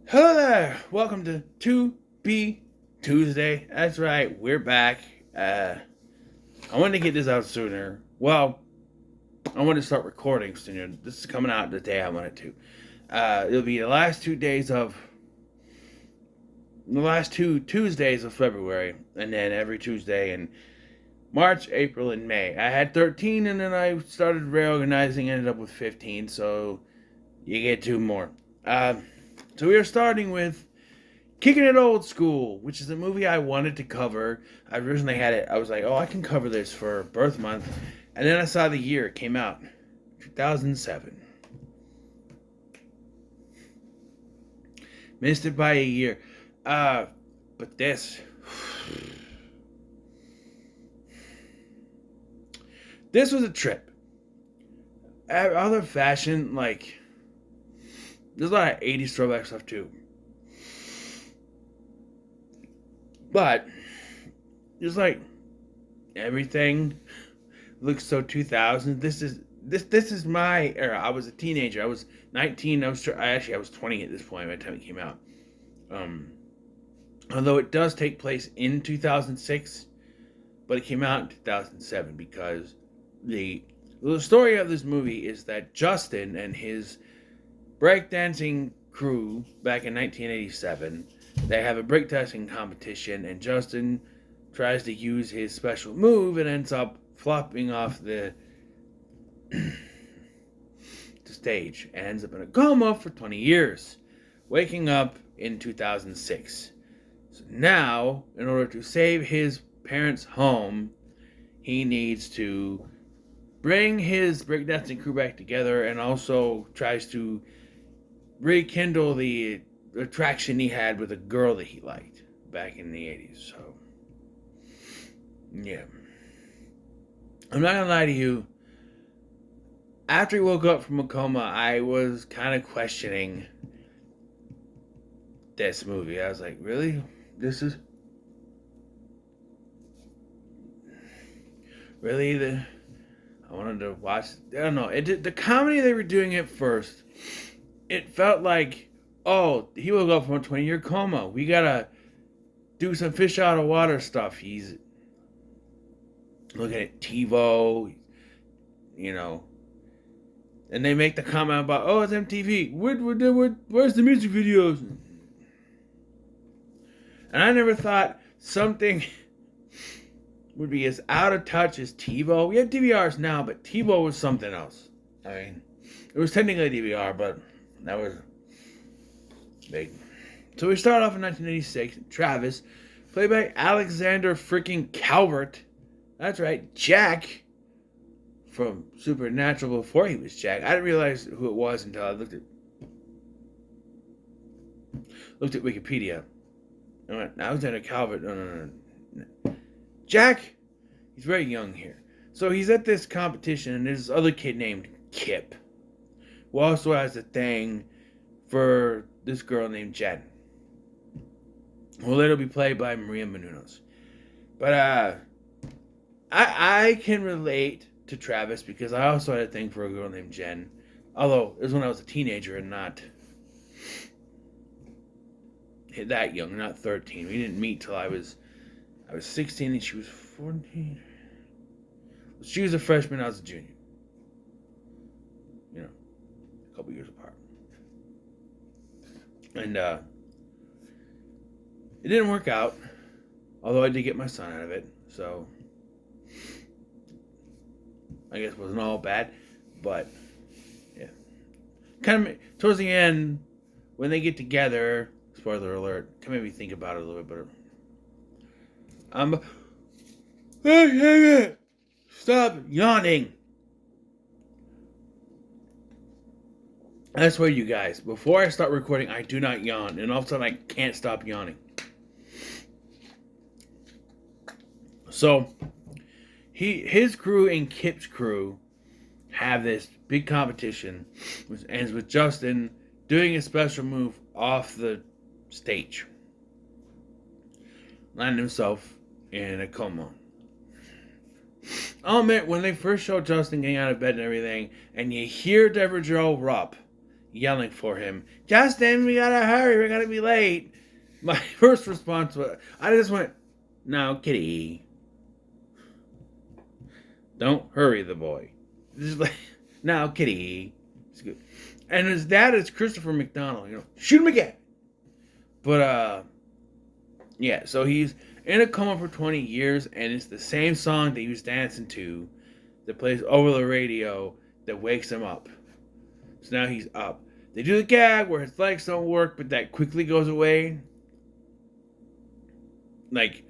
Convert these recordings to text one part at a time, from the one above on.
Hello there. Welcome to Tubi Tuesday. That's right. We're back. I wanted to get this out sooner. Well, I wanted to start recording sooner. This is coming out the day I wanted to. It'll be the last two Tuesdays of February, and then every Tuesday in March, April, and May. I had 13, and then I started reorganizing. Ended up with 15, so you get two more. Uh, so we are starting with Kicking It Old School, which is a movie I wanted to cover. I originally had it. I was like, oh, I can cover this for birth month. And then I saw the year it came out 2007. Missed it by a year. But this was a trip. Other fashion, like, there's a lot of 80s throwback stuff too. But, just like, everything looks so 2000. This is my era. I was a teenager. I was 19. I was 20 at this point by the time it came out. Um, Although it does take place in 2006, but it came out in 2007 because the story of this movie is that Justin and his breakdancing crew back in 1987, they have a breakdancing competition, and Justin tries to use his special move and ends up flopping off the stage and ends up in a coma for 20 years, waking up in 2006. So now, in order to save his parents' home, he needs to bring his breakdancing crew back together and also tries to rekindle the attraction he had with a girl that he liked back in the 80s. So, yeah. I'm not gonna lie to you. After he woke up from a coma, I was kind of questioning this movie. I was like, really? This is really the. I wanted to watch. I don't know. The comedy they were doing at first. It felt like, oh, he woke up from a 20-year coma. We gotta do some fish out of water stuff. He's looking at TiVo, you know, and they make the comment about, oh, it's MTV. Where's the music videos? And I never thought something would be as out of touch as TiVo. We have DVRs now, but TiVo was something else. I mean, it was technically a DVR, but that was big. So we start off in 1986. Travis, played by Alexander freaking Calvert. That's right, Jack from Supernatural before he was Jack. I didn't realize who it was until I looked at Wikipedia. I went, Alexander Calvert. No. Jack, he's very young here. So he's at this competition, and there's this other kid named Kip, who also has a thing for this girl named Jen. Well, it'll be played by Maria Menounos. But I can relate to Travis because I also had a thing for a girl named Jen. Although it was when I was a teenager and not that young, not 13. We didn't meet till I was 16 and she was 14. She was a freshman, I was a junior. You know, a couple years apart. And it didn't work out, although I did get my son out of it. So I guess it wasn't all bad, but yeah. Kind of towards the end, when they get together, spoiler alert, kind of made me think about it a little bit better. Stop yawning. I swear, you guys, before I start recording, I do not yawn, and all of a sudden I can't stop yawning. So, his crew and Kip's crew have this big competition, which ends with Justin doing a special move off the stage, landing himself in a coma. I'll admit, when they first show Justin getting out of bed and everything, and you hear Deborah Jo Rupp yelling for him, Justin, we gotta hurry, we're gonna be late. My first response was, I just went, no, kitty. Don't hurry the boy. Just like, no, kitty. It's good. And his dad is Christopher McDonald. Shoot him again. But yeah. So he's in a coma for 20 years, and it's the same song that he was dancing to, that plays over the radio, that wakes him up. So now he's up. They do the gag where his legs don't work, but that quickly goes away. Like,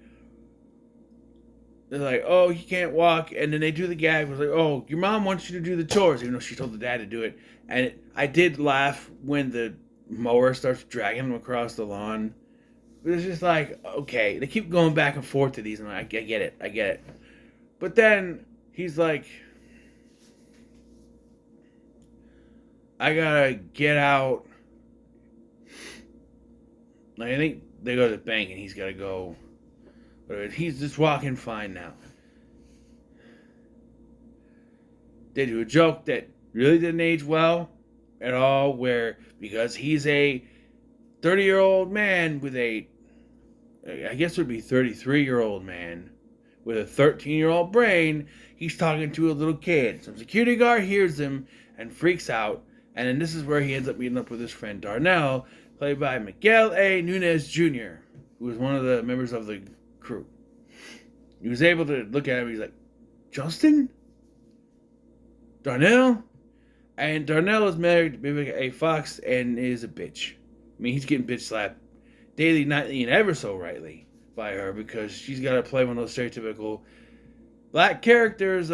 they're like, oh, he can't walk. And then they do the gag. It was like, oh, your mom wants you to do the chores, even though she told the dad to do it. And I did laugh when the mower starts dragging him across the lawn. But it's just like, okay. They keep going back and forth to these. And I get it. But then he's like, I gotta get out. Like, I think they go to the bank and he's gotta go. But he's just walking fine now. They do a joke that really didn't age well at all, where because he's a 30-year-old man with I guess it would be 33-year-old man with a 13-year-old brain, he's talking to a little kid. Some security guard hears him and freaks out, and then this is where he ends up meeting up with his friend Darnell, played by Miguel A. Nunez Jr., who was one of the members of the crew. He was able to look at him. He's like, Justin? Darnell? And Darnell is married to Vivica A. Fox and is a bitch. I mean, he's getting bitch slapped daily, nightly, and ever so rightly by her, because she's got to play one of those stereotypical black characters,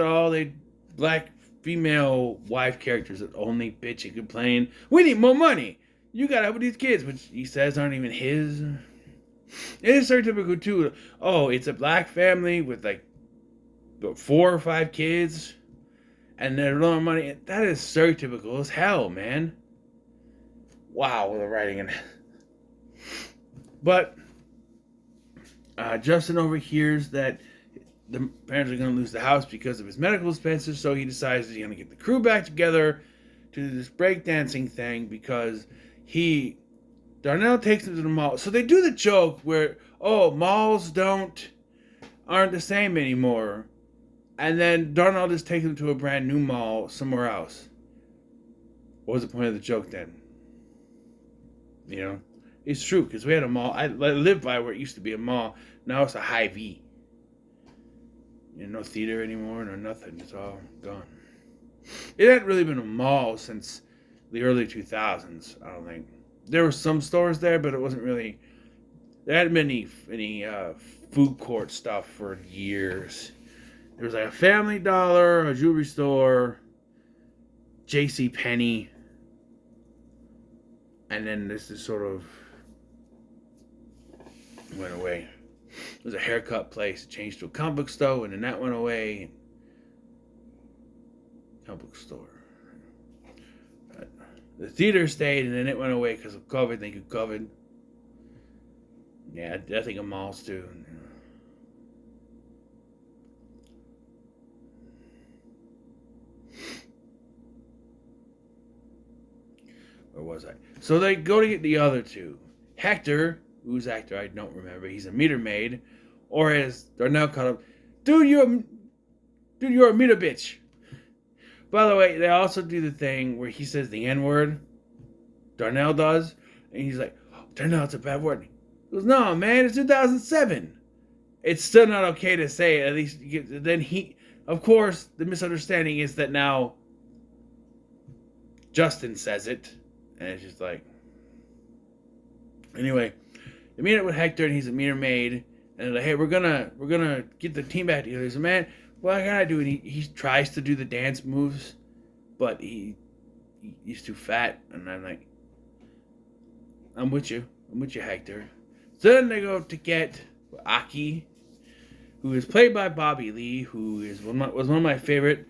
black female wife characters that only bitch and complain. We need more money. You got to help with these kids, which he says aren't even his. It is stereotypical too. Oh, it's a black family with like 4 or 5 kids, and they're low on money. That is stereotypical as hell, man. Wow, the writing in. But Justin overhears that the parents are going to lose the house because of his medical expenses, so he decides he's going to get the crew back together to do this breakdancing thing because Darnell takes him to the mall. So they do the joke where, oh, malls aren't the same anymore. And then Darnell just takes him to a brand new mall somewhere else. What was the point of the joke then? It's true, because we had a mall. I lived by where it used to be a mall. Now it's a Hy-Vee. No theater anymore, no nothing. It's all gone. It hadn't really been a mall since the early 2000s, I don't think. There were some stores there, but it wasn't really. There hadn't been any food court stuff for years. There was like a Family Dollar, a jewelry store, J.C. Penney, and then this is sort of went away. There was a haircut place, changed to a comic book store, and then that went away. Comic book store. The theater stayed, and then it went away because of COVID. Thank you, COVID. Yeah, I think of malls too. Where was I? So they go to get the other two. Hector, who's actor I don't remember. He's a meter maid, or as Darnell called him, dude, you're a meter bitch. By the way, they also do the thing where he says the N-word. Darnell does. And he's like, oh, Darnell, it's a bad word. He goes, no, man, it's 2007. It's still not okay to say it. At least, then of course, the misunderstanding is that now Justin says it. And it's just like, anyway, they meet up with Hector, and he's a meter maid. And they're like, hey, we're gonna get the team back together. He's like, man, what I gotta do? And he tries to do the dance moves, but he's too fat. And I'm like, I'm with you, Hector. So then they go to get Aki, who is played by Bobby Lee, who was one of my favorite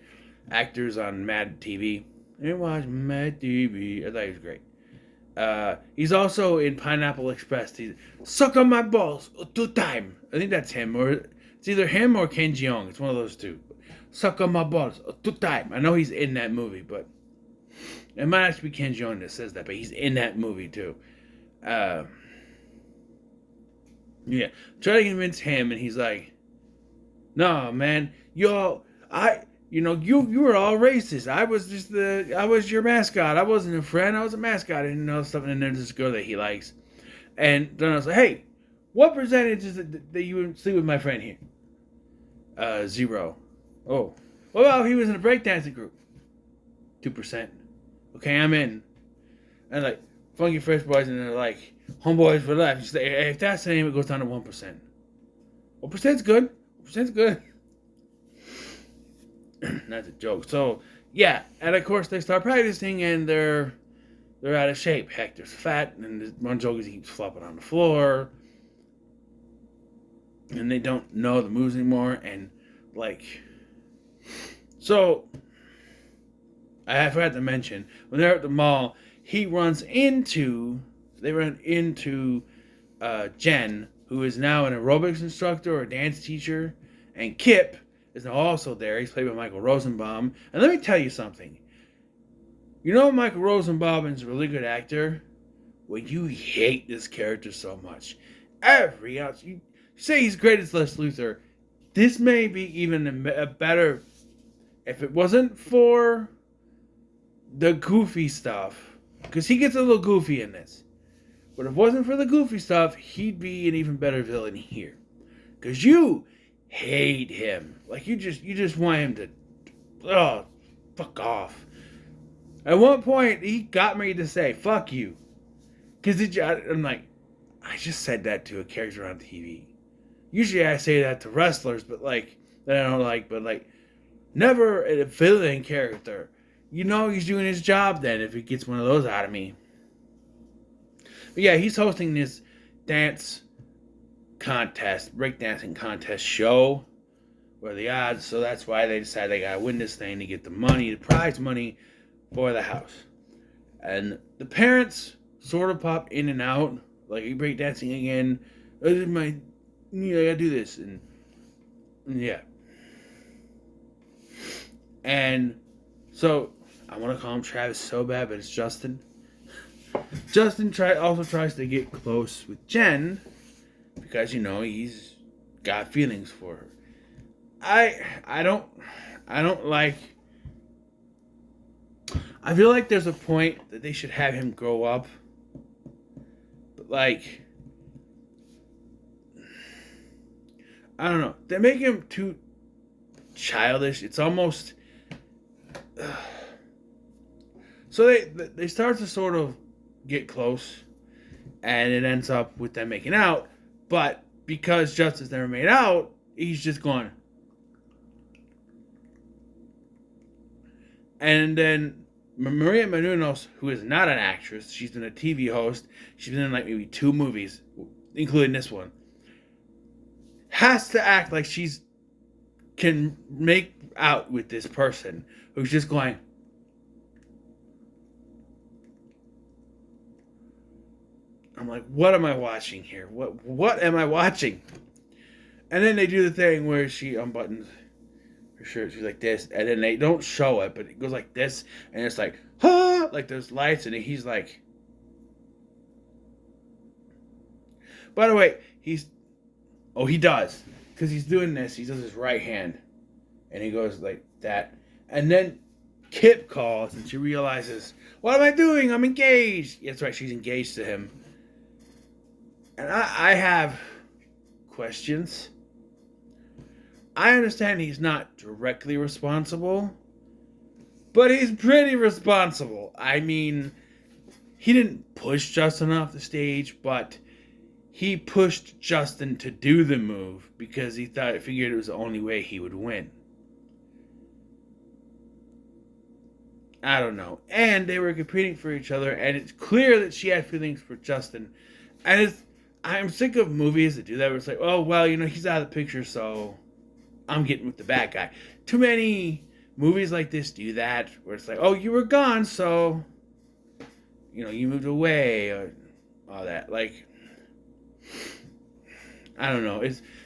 actors on Mad TV. And watch Mad TV. I thought he was great. He's also in Pineapple Express. He's suck on my balls 2 times. I think that's him, or it's either him or Ken Jeong. It's one of those two. Suck on my balls 2 times. I know he's in that movie, but It might actually be Ken Jeong that says that, but he's in that movie too. Uh, yeah, try to convince him, and he's like, "No, man, you were all racist. I was your mascot. I wasn't a friend. I was a mascot. I didn't know something." And there's this girl that he likes, and then I was like, "Hey, what percentage is it that you would sleep with my friend here?" 0. Oh, well, he was in a breakdancing group. 2%. Okay, I'm in. And like Funky Fresh Boys, and they're like Homeboys for Life. She's like, hey, if that's the name, it goes down to 1%. 1%'s good. 1%'s good. That's a joke. So yeah, and of course they start practicing, and they're out of shape. Hector's fat, and one joke is he keeps flopping on the floor, and they don't know the moves anymore. And like, so I forgot to mention when they're at the mall, they run into Jen, who is now an aerobics instructor or a dance teacher, and Kip is now also there. He's played by Michael Rosenbaum. And let me tell you something. You know Michael Rosenbaum is a really good actor? Well, you hate this character so much. You say he's great as Les Luthor. This may be even a better, if it wasn't for the goofy stuff, because he gets a little goofy in this. But if it wasn't for the goofy stuff, he'd be an even better villain here. Because you hate him. Like, you just want him to, fuck off. At one point, he got me to say, fuck you. Because I'm like, I just said that to a character on TV. Usually I say that to wrestlers, but like, that I don't like, but like, never a villain character. You know he's doing his job then if he gets one of those out of me. But yeah, he's hosting this breakdancing contest show where the odds, so that's why they decide they gotta win this thing to get the money, the prize money for the house. And the parents sort of pop in and out, like, are you breakdancing again? I gotta do this, and yeah. And so I want to call him Travis so bad, but it's Justin. Justin also tries to get close with Jen because he's got feelings for her. I don't like. I feel like there's a point that they should have him grow up, but like, I don't know. They make him too childish. It's almost. So they start to sort of get close, and it ends up with them making out. But because Justin's never made out, he's just going. And then Maria Menounos, who is not an actress, she's been a TV host. She's been in like maybe 2 movies, including this one. Has to act like she's can make out with this person who's just going. I'm like, what am I watching here? What am I watching? And then they do the thing where she unbuttons her shirt. She's like this, and then they don't show it, but it goes like this, and it's like, like there's lights, and he's like. By the way, he does, because he's doing this. He does his right hand, and he goes like that, and then Kip calls, and she realizes, what am I doing? I'm engaged. That's right, she's engaged to him. And I have questions. I understand he's not directly responsible, but he's pretty responsible. I mean, he didn't push Justin off the stage, but he pushed Justin to do the move because he figured it was the only way he would win. I don't know. And they were competing for each other, and it's clear that she had feelings for Justin. And I'm sick of movies that do that where it's like, oh, well, he's out of the picture, so I'm getting with the bad guy. Too many movies like this do that, where it's like, oh, you were gone, so, you moved away, or all that. Like, I don't know.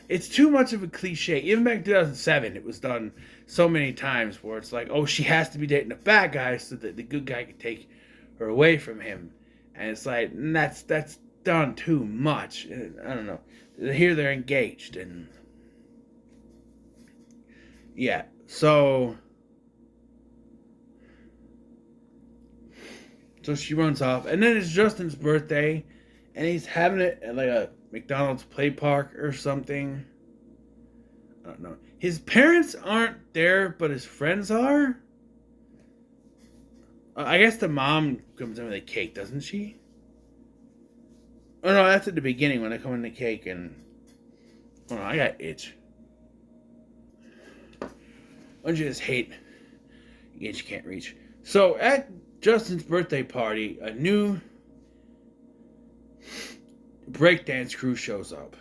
It's too much of a cliche. Even back in 2007, it was done so many times where it's like, oh, she has to be dating a bad guy so that the good guy can take her away from him, and it's like that's done too much. I don't know. Here they're engaged, and yeah, so she runs off, and then it's Justin's birthday, and he's having it at like a McDonald's play park or something. I don't know. His parents aren't there, but his friends are. I guess the mom comes in with a cake, doesn't she? Oh no, that's at the beginning when they come in the cake and. Oh no, I got itch. Don't you just hate itch you can't reach? So at Justin's birthday party, a new breakdance crew shows up.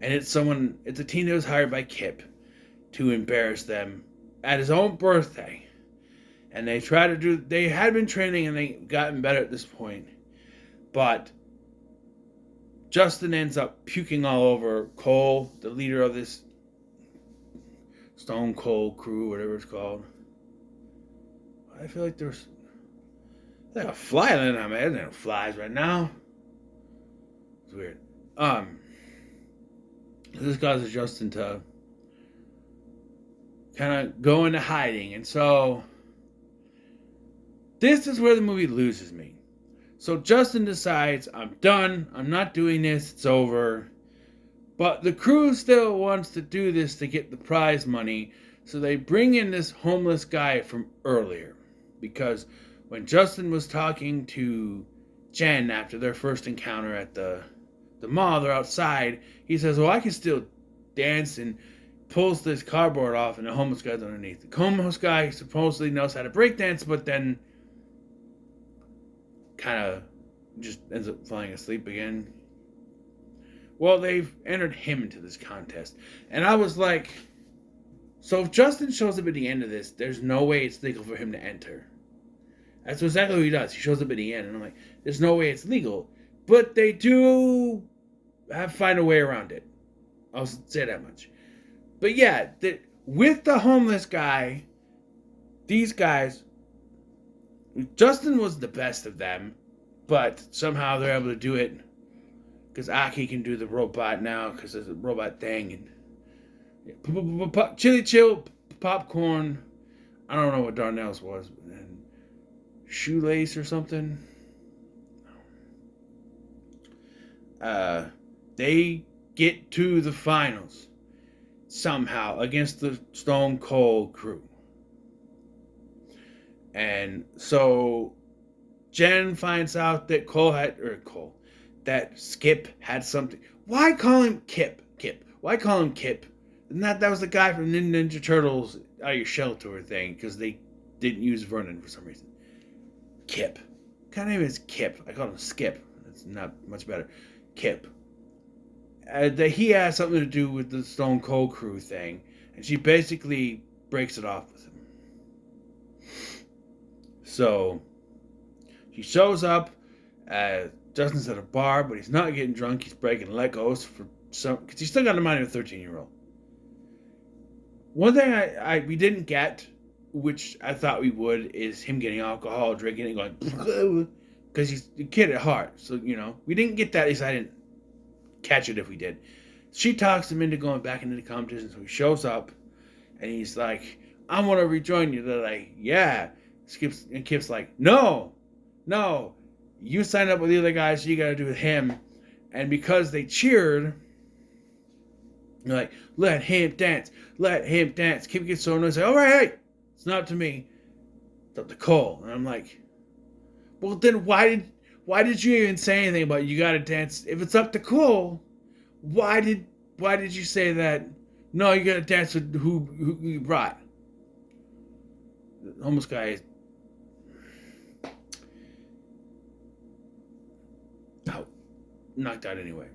And it's a teen that was hired by Kip to embarrass them at his own birthday. And they had been training and they gotten better at this point. But Justin ends up puking all over Cole, the leader of this Stone Cold crew, whatever it's called. I feel like there's like a fly landing on my head. There are no flies right now. It's weird. This causes Justin to kind of go into hiding. And so this is where the movie loses me. So Justin decides, I'm done. I'm not doing this. It's over. But the crew still wants to do this to get the prize money. So they bring in this homeless guy from earlier. Because when Justin was talking to Jen after their first encounter at the mall, they're outside, he says, well, I can still dance, and pulls this cardboard off, and the homeless guy's underneath. The homeless guy supposedly knows how to break dance, but then kind of just ends up falling asleep again. Well, they've entered him into this contest. And I was like, so if Justin shows up at the end of this, there's no way it's legal for him to enter. That's exactly what he does. He shows up at the end, and I'm like, there's no way it's legal. But they do find a way around it. I'll say that much. But yeah, with the homeless guy, these guys, Justin was the best of them, but somehow they're able to do it because Aki can do the robot now because there's a robot thing. And chili chill, popcorn. I don't know what Darnell's was. And shoelace or something. They get to the finals somehow against the Stone Cold crew. And so Jen finds out that that Skip had something. Why call him Kip? Why call him Kip? That was the guy from Ninja Turtles Out of Your Shell Tour thing, because they didn't use Vernon for some reason. Kip. What kind of name is Kip? I call him Skip. That's not much better. Kip. That he has something to do with the Stone Cold crew thing, and she basically breaks it off with him. So he shows up. Justin's at a bar, but he's not getting drunk. He's breaking Legos because he's still got the mind of a 13-year-old. One thing we didn't get, which I thought we would, is him getting alcohol, drinking, and going because he's a kid at heart. So we didn't get that. At least I didn't catch it if we did. She talks him into going back into the competition, so he shows up, and he's like, I want to rejoin you. They're like, yeah. Kip's like, no, you signed up with the other guys, so you got to do with him. And because they cheered, they're like, let him dance. Kip gets so annoyed, he's like, all right, hey, it's not up to me, it's up to Cole. And I'm like, well, then why did you even say anything about you got to dance? If it's up to Cole, why did you say that? No, you got to dance with who you brought. The homeless guy is knocked out anyway.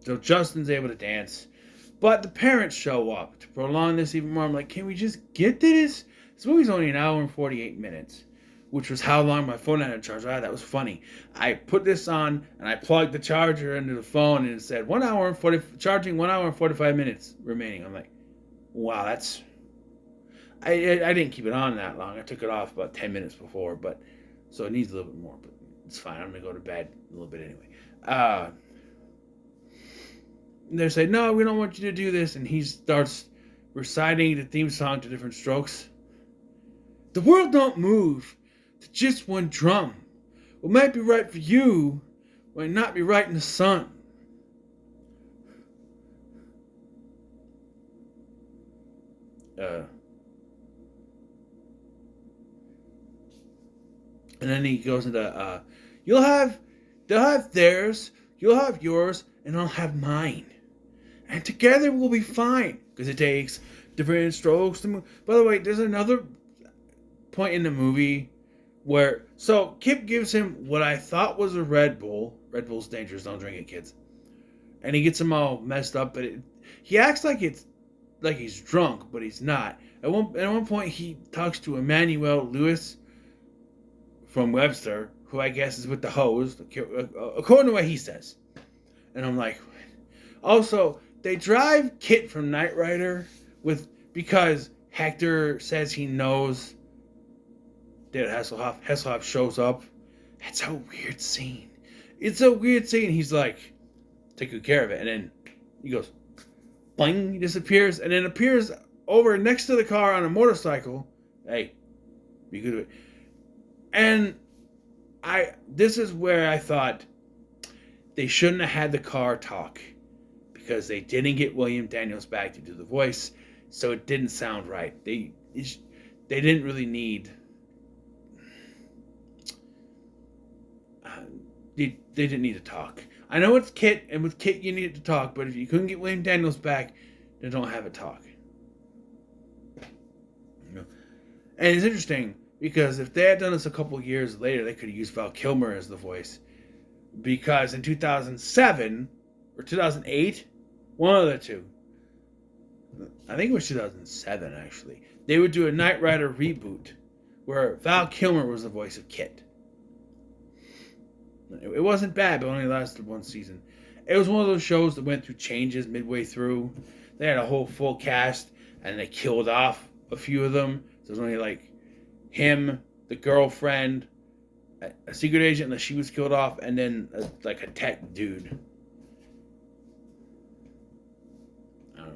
So Justin's able to dance, but the parents show up to prolong this even more. I'm like, can we just get to this? This movie's only an hour and 48 minutes, which was how long my phone had to charge. That was funny. I put this on and I plugged the charger into the phone and it said charging 1 hour and 45 minutes remaining. I'm like, Wow, that's... I didn't keep it on that long. I took it off about 10 minutes before, but so it needs a little bit more, but it's fine. I'm going to go to bed a little bit anyway. They say, no, we don't want you to do this. And he starts reciting the theme song to different strokes. The world don't move to just one drum. What might be right for you might not be right in the sun. And then he goes into, they'll have theirs, you'll have yours, and I'll have mine. And together we'll be fine. Because it takes different strokes to move. By the way, there's another point in the movie where, so Kip gives him what I thought was a Red Bull. Red Bull's dangerous, don't drink it, kids. And he gets him all messed up, but he acts like he's drunk, but he's not. At one point, he talks to Emmanuel Lewis from Webster, who I guess is with the hose, according to what he says. And I'm like, also, they drive Kit from Knight Rider because Hector says he knows David Hasselhoff. Hasselhoff shows up. That's a weird scene. It's a weird scene. He's like, take good care of it. And then he goes, bling, he disappears, and then appears over next to the car on a motorcycle. Hey, be good with it. And this is where I thought they shouldn't have had the car talk, because they didn't get William Daniels back to do the voice, so it didn't sound right. They didn't really need. They didn't need to talk. I know it's Kit, and with Kit you needed to talk, but if you couldn't get William Daniels back, then don't have it talk. And it's interesting, because if they had done this a couple of years later, they could have used Val Kilmer as the voice. Because in 2007, or 2008, one of the two, I think it was 2007 actually, they would do a Knight Rider reboot where Val Kilmer was the voice of Kit. It wasn't bad, but only lasted one season. It was one of those shows that went through changes midway through. They had a whole full cast, and they killed off a few of them. So it was only like him, the girlfriend, a secret agent that she was killed off, and then a tech dude. I don't know.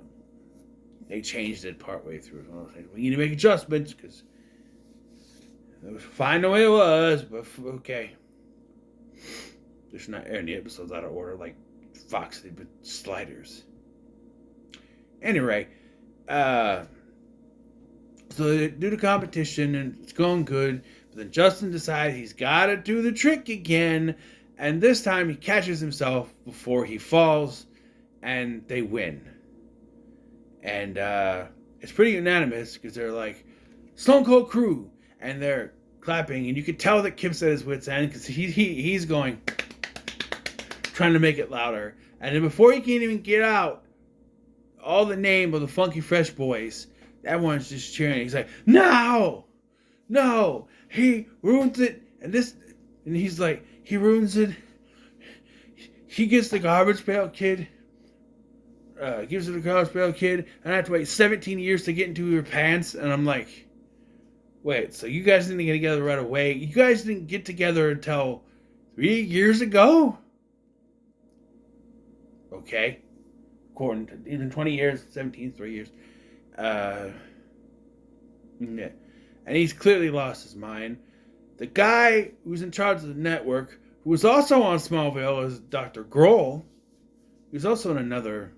They changed it partway through. We need to make adjustments because it was fine the way it was, but okay. Just not airing the episodes out of order like Fox did with Sliders. Anyway, so they do the competition and it's going good. But then Justin decides he's got to do the trick again. And this time he catches himself before he falls. And they win. And it's pretty unanimous because they're like, Stone Cold Crew. And they're clapping. And you can tell that Kip's at his wit's end because he's going, trying to make it louder. And then before he can even get out all the name of the Funky Fresh Boys, everyone's just cheering. He's like, no, he ruins it. And he's like, he ruins it. He gets the garbage pail kid, gives it to the garbage pail kid, and I have to wait 17 years to get into your pants. And I'm like, wait, so you guys didn't get together right away? You guys didn't get together until 3 years ago? Okay. According to even 20 years, 17, 3 years. Yeah. And he's clearly lost his mind. The guy who's in charge of the network, who was also on Smallville, is Dr. Grohl. He was also in another...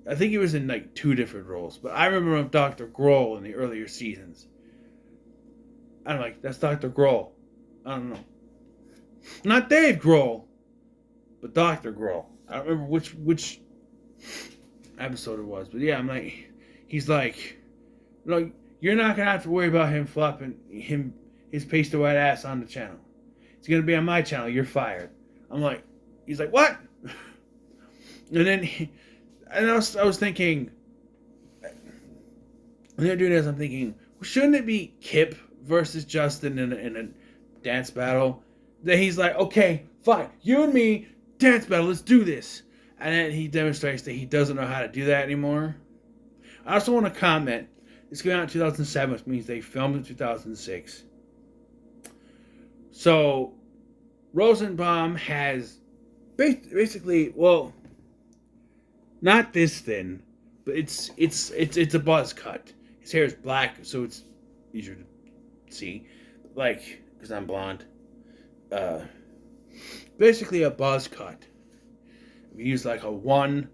I think he was in like 2 different roles. But I remember him Dr. Grohl in the earlier seasons. I'm like, that's Dr. Grohl. I don't know. Not Dave Grohl, but Dr. Grohl. I don't remember which episode it was. But yeah, I'm like, he's like, no, you're not going to have to worry about him flopping his pasty white ass on the channel. It's going to be on my channel. You're fired. I'm like, he's like, what? And then I was thinking, when they're doing this, I'm thinking, well, shouldn't it be Kip versus Justin in a dance battle? Then he's like, okay, fine, you and me, dance battle, let's do this. And then he demonstrates that he doesn't know how to do that anymore. I also want to comment. This came out in 2007, which means they filmed in 2006. So Rosenbaum has basically, well, not this thin, but it's a buzz cut. His hair is black, so it's easier to see, like because I'm blonde. Uh, Basically a buzz cut. We use like a one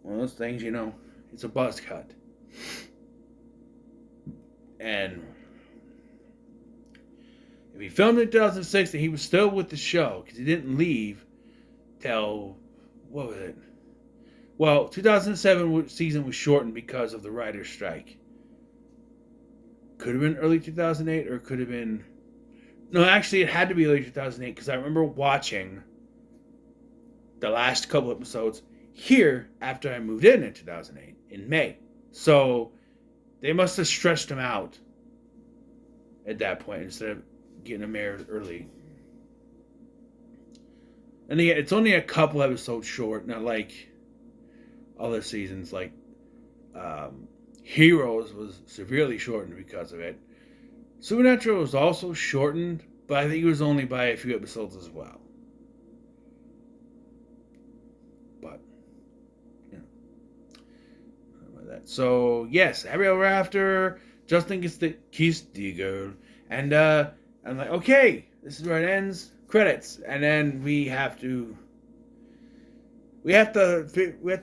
of those things, it's a buzz cut. And if he filmed in 2006, he was still with the show because he didn't leave till, what was it? Well, 2007 season was shortened because of the writer's strike. Could have been early 2008 or could have been... No, actually it had to be early 2008 because I remember watching the last couple episodes here after I moved in 2008, in May. So they must have stretched them out at that point instead of getting them aired early. And again, it's only a couple episodes short, not like other seasons. Like Heroes was severely shortened because of it. Supernatural was also shortened, but I think it was only by a few episodes as well. But, that. So, yes, Happy Ever After, Justin gets the kiss the girl. And I'm like, okay, this is where it ends. Credits. And then we have to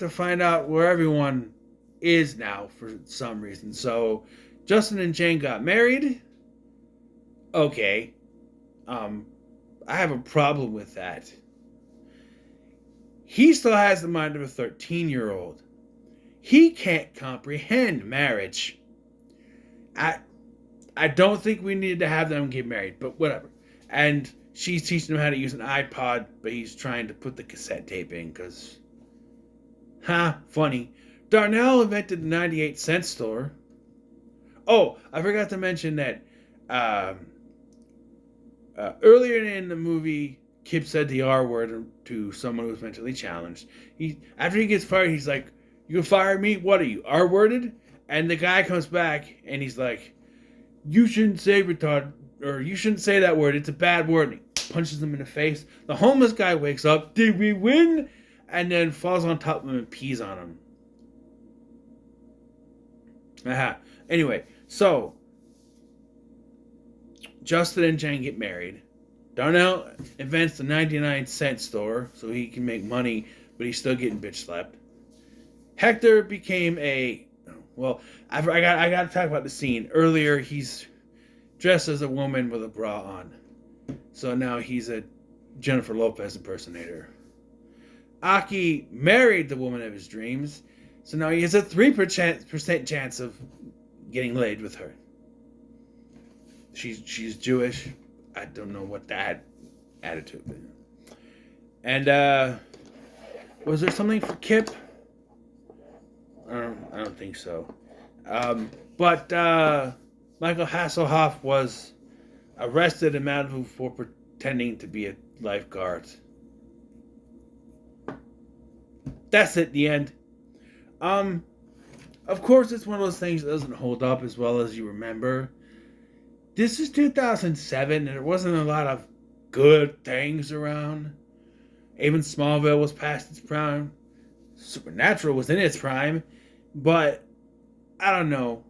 find out where everyone is now for some reason. So, Justin and Jane got married. Okay. I have a problem with that. He still has the mind of a 13-year-old. He can't comprehend marriage. I don't think we needed to have them get married, but whatever. And she's teaching him how to use an iPod, but he's trying to put the cassette tape in because... funny. Darnell invented the 98-cent store. Oh, I forgot to mention that earlier in the movie, Kip said the R word to someone who was mentally challenged. After he gets fired, he's like, "You gonna fire me? What are you, R-worded?" And the guy comes back and he's like, "You shouldn't say retard, or you shouldn't say that word. It's a bad word." And he punches him in the face. The homeless guy wakes up. Did we win? And then falls on top of him and pees on him. Anyway, so Justin and Jane get married. Darnell invents the 99-cent store so he can make money, but he's still getting bitch slapped. Hector became a... Well, I got to talk about the scene. Earlier, he's dressed as a woman with a bra on. So now he's a Jennifer Lopez impersonator. Aki married the woman of his dreams. So now he has a 3% chance of getting laid with her. She's Jewish. I don't know what that attitude is. And was there something for Kip? I don't think so. But Michael Hasselhoff was arrested in Malibu for pretending to be a lifeguard. That's it, the end. Of course, it's one of those things that doesn't hold up as well as you remember. This is 2007, and there wasn't a lot of good things around. Even Smallville was past its prime. Supernatural was in its prime. But, I don't know.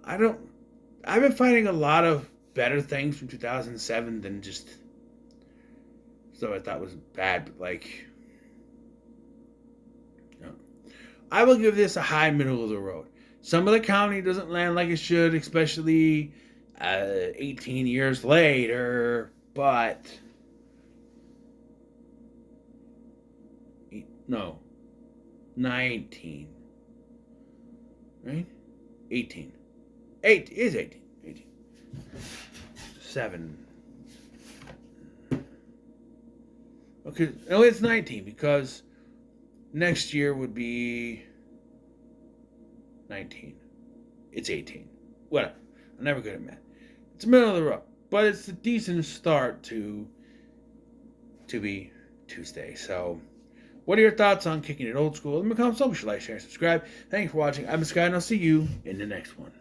I've been finding a lot of better things from 2007 than just... So I thought was bad, but like... I will give this a high middle of the road. Some of the comedy doesn't land like it should, especially 18 years later, but... No. 19. Right? 18. 8 is 18. 18. 7. Okay, no, it's 19 because next year would be 19. It's 18. Whatever. I'm never good at math. It's middle of the road, but it's a decent start to be Tuesday. So What are your thoughts on kicking it old school? Leave me a comment, so be sure to like, share, and subscribe. Thank you for watching. I'm Sky, and I'll see you in the next one.